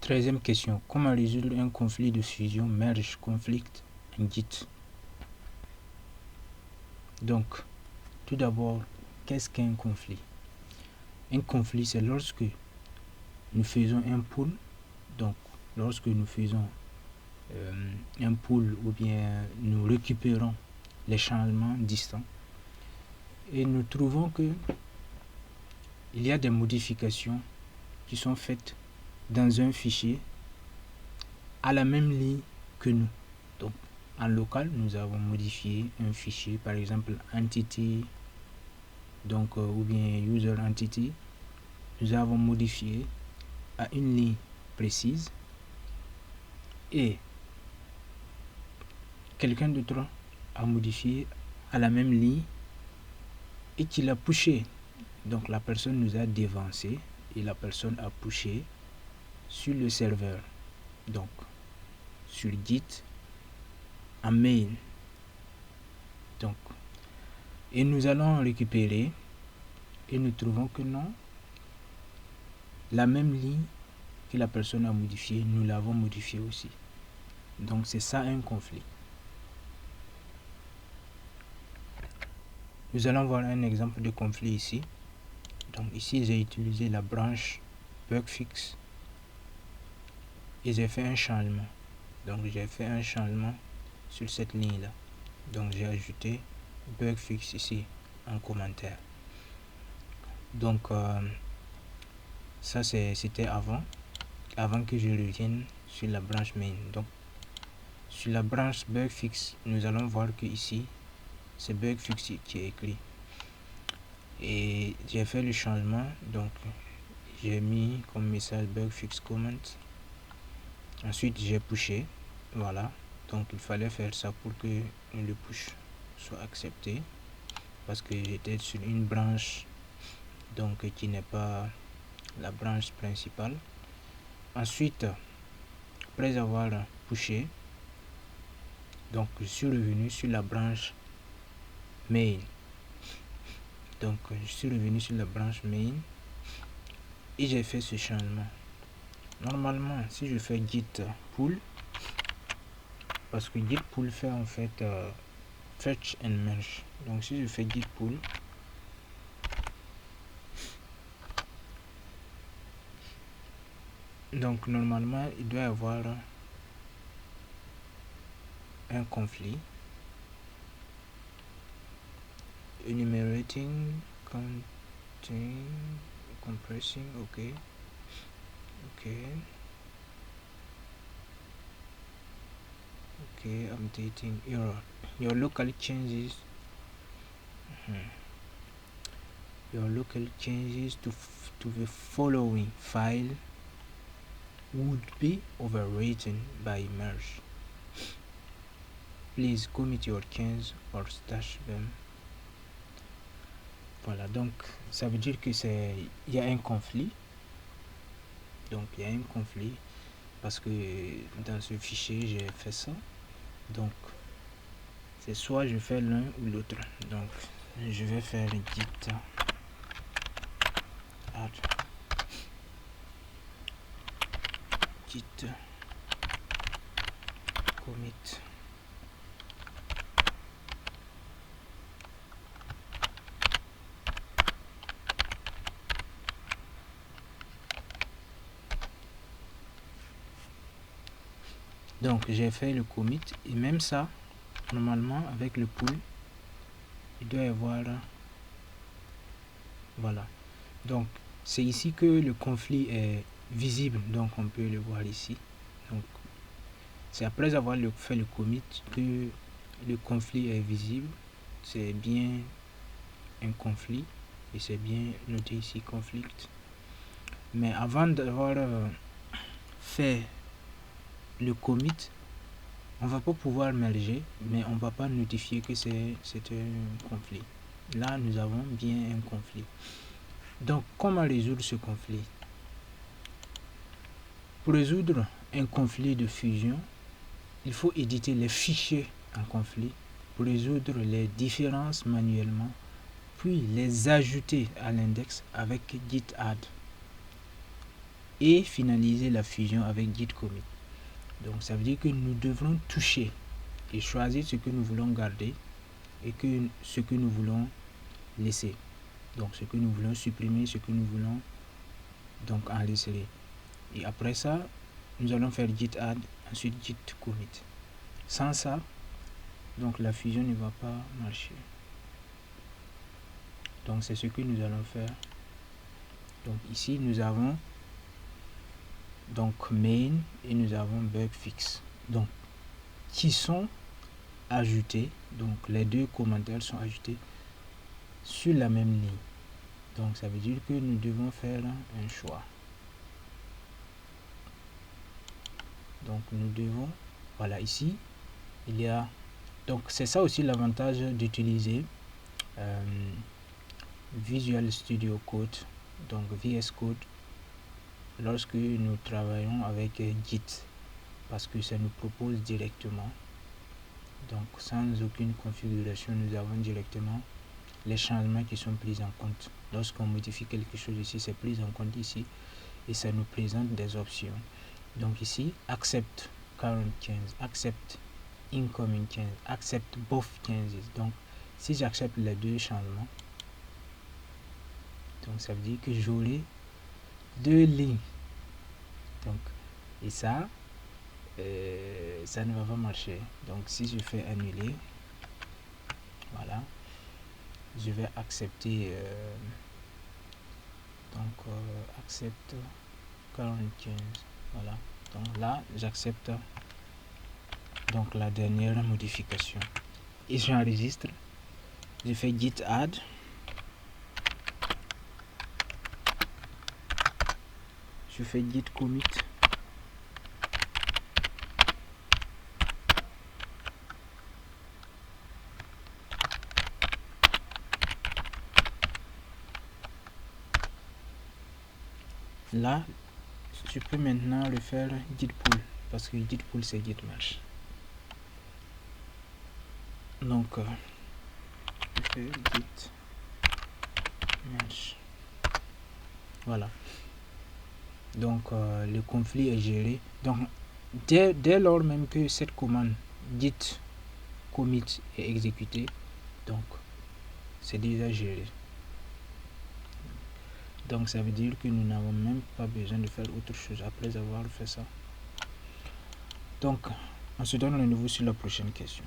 13e question. Comment résoudre un conflit de fusion, merge, conflict en Git? Donc, tout d'abord, qu'est-ce qu'un conflit? Un conflit, c'est lorsque nous faisons un pull. Donc, lorsque nous faisons un pull ou bien nous récupérons les changements distants et nous trouvons que il y a des modifications qui sont faites dans un fichier à la même ligne que nous. Donc, en local, nous avons modifié un fichier, par exemple entity, donc ou bien user entity. Nous avons modifié à une ligne précise et quelqu'un d'autre a modifié à la même ligne et qu'il a pushé. Donc la personne nous a dévancé et la personne a pushé sur le serveur, donc sur Git en main. Donc, et nous allons récupérer et nous trouvons que non, la même ligne que la personne a modifiée, nous l'avons modifiée aussi. Donc c'est ça un conflit. Nous allons voir un exemple de conflit ici. Donc ici j'ai utilisé la branche bugfix et j'ai fait un changement. Donc j'ai fait un changement sur cette ligne là. Donc j'ai ajouté bugfix ici en commentaire. Donc ça c'était avant que je revienne sur la branche main. Donc sur la branche bugfix, nous allons voir que ici c'est bugfix qui est écrit et j'ai fait le changement. Donc j'ai mis comme message bugfix comment. Ensuite j'ai pushé, voilà. Donc il fallait faire ça pour que le push soit accepté parce que j'étais sur une branche donc qui n'est pas la branche principale. Ensuite, après avoir pushé, donc je suis revenu sur la branche main. Donc je suis revenu sur la branche main et j'ai fait ce changement. Normalement, si je fais git pull, parce que git pull fait en fait fetch and merge. Donc si je fais git pull, donc normalement il doit y avoir un conflit. Enumerating, counting, compressing, ok, updating error. Your local changes to the following file would be overwritten by merge. Please commit your changes or stash them. Voilà, donc ça veut dire que il y a un conflit. Donc il y a un conflit parce que dans ce fichier j'ai fait ça. Donc c'est soit je fais l'un ou l'autre. Donc je vais faire git add git commit donc j'ai fait le commit et même ça normalement avec le pull il doit y avoir, voilà. Donc c'est ici que le conflit est visible, donc on peut le voir ici. Donc c'est après avoir fait le commit que le conflit est visible. C'est bien un conflit et c'est bien noté ici conflict. Mais avant d'avoir fait le commit, on va pas pouvoir merger, mais on va pas notifier que c'est un conflit. Là nous avons bien un conflit. Donc comment résoudre ce conflit? Pour résoudre un conflit de fusion, il faut éditer les fichiers en conflit pour résoudre les différences manuellement, puis les ajouter à l'index avec git add. et finaliser la fusion avec git commit. Donc ça veut dire que nous devrons toucher et choisir ce que nous voulons garder et ce que nous voulons laisser. Donc ce que nous voulons supprimer, ce que nous voulons donc enregistrer. Et après ça, nous allons faire git add, ensuite git commit. Sans ça, donc la fusion ne va pas marcher. Donc c'est ce que nous allons faire. Donc ici nous avons donc main et nous avons bug fix. Donc qui sont ajoutés. Donc les deux commentaires sont ajoutés sur la même ligne. Donc ça veut dire que nous devons faire un choix. Donc nous devons, voilà, ici il y a, donc c'est ça aussi l'avantage d'utiliser Visual Studio Code, donc VS Code, lorsque nous travaillons avec Git, parce que ça nous propose directement, donc sans aucune configuration, nous avons directement les changements qui sont pris en compte. Lorsqu'on modifie quelque chose ici, c'est pris en compte ici et ça nous présente des options. Donc ici, accept current 15, accept incoming 15, accept both 15. Donc si j'accepte les deux changements, donc ça veut dire que j'aurai deux lignes. Donc et ça ne va pas marcher. Donc si je fais annuler, voilà, je vais accepter accepte 45, voilà. Donc là j'accepte donc la dernière modification et j'enregistre. Je fais git add, je fais git commit, là je peux maintenant le faire git pull parce que git pull c'est git merge. Donc je fais git merge, voilà. Donc le conflit est géré. Donc dès lors même que cette commande git commit est exécutée, donc c'est déjà géré. Donc ça veut dire que nous n'avons même pas besoin de faire autre chose après avoir fait ça. Donc on se donne rendez-vous sur la prochaine question.